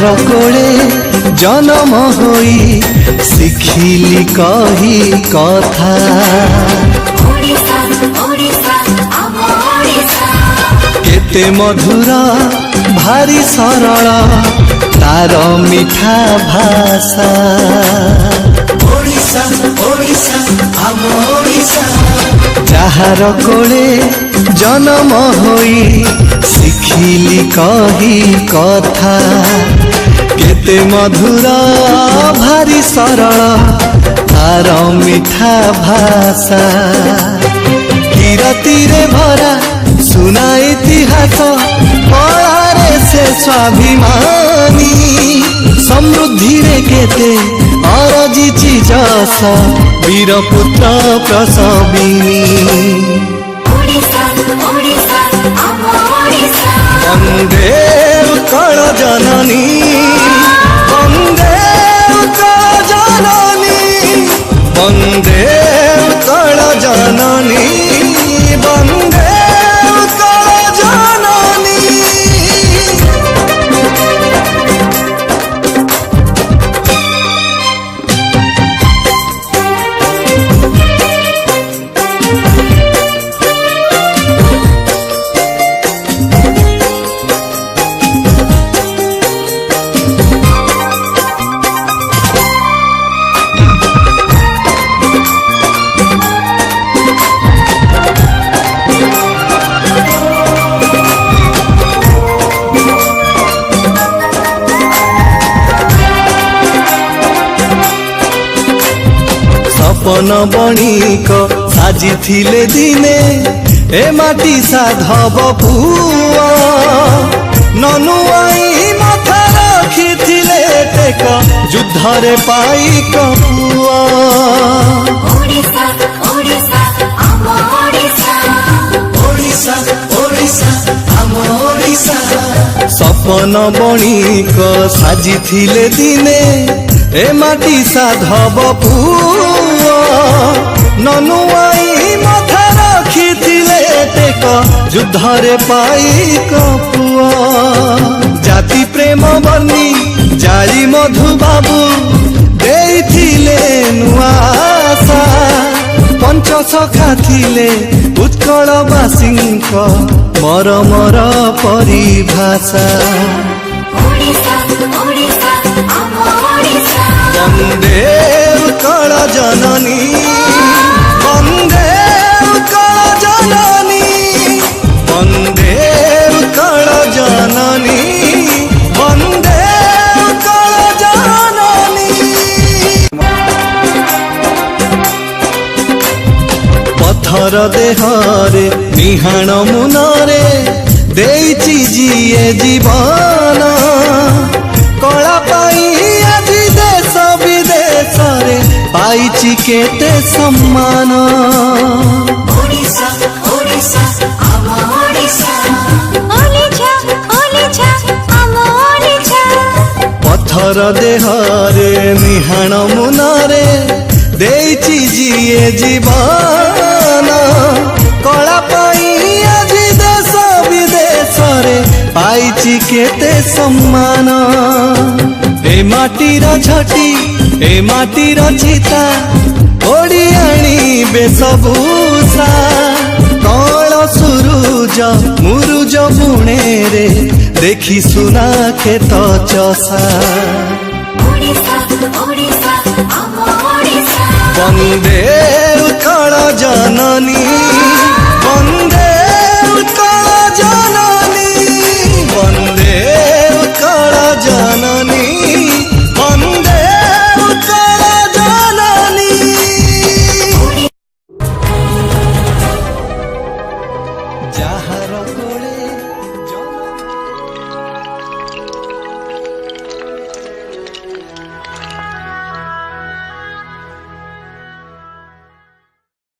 जहार कोले जन्म होई शिखिली कही कथा केते मधुर भारी सरल तार मिठा भाषा जहार कोले जन्म होई शिखिली कही कथा केते मधुर भारी सरल तार मिठा भाषा कीरतीरे भरा सुना इतिहास कलारे से स्वाभिमानी समृद्धि रे केते अरजिची जस वीरपुत्र प्रसविनी वंदे उत्कल जननी वंदे उत्कल जननी वंदे उत्कल जननी वंदे सपन बणिक साजी थिले दिने ए माटी साधव पुआ ननुआई माथा रखी थिले टेक युद्धरे पाइक पुआ सपन बणिक साजी थिले दिने ए माटी साधव पुआ ननुआई माथा रखी थिले टेक युद्धरे पाइक पुआ जाति प्रेम बनी जाली मधु बाबू देइथिले नुआ आशा पंच सखा थिले उत्कलवासींक मरमर परिभाषा वंदे उत्कल जननी वंदे उत्कल जननी वंदे उत्कल जननी वंदे उत्कल जननी पत्थर देहरे निहाण मुनरे देइछि जिए जीवन कला पाई आजी देश विदेश रे पाइछि केते सम्मान पत्थर देहरे निहाण मुनरे देइछि जिए जीवन कला पाई आजी देश विदेश रे पाइछि केते सम्मान ए माटीर झटी ए माटीर चिता ओडियाणी बेशभूषा कल सुरुज मुरुज बुणे रे देखी सुना खेत चषा वंदे उत्कल जननी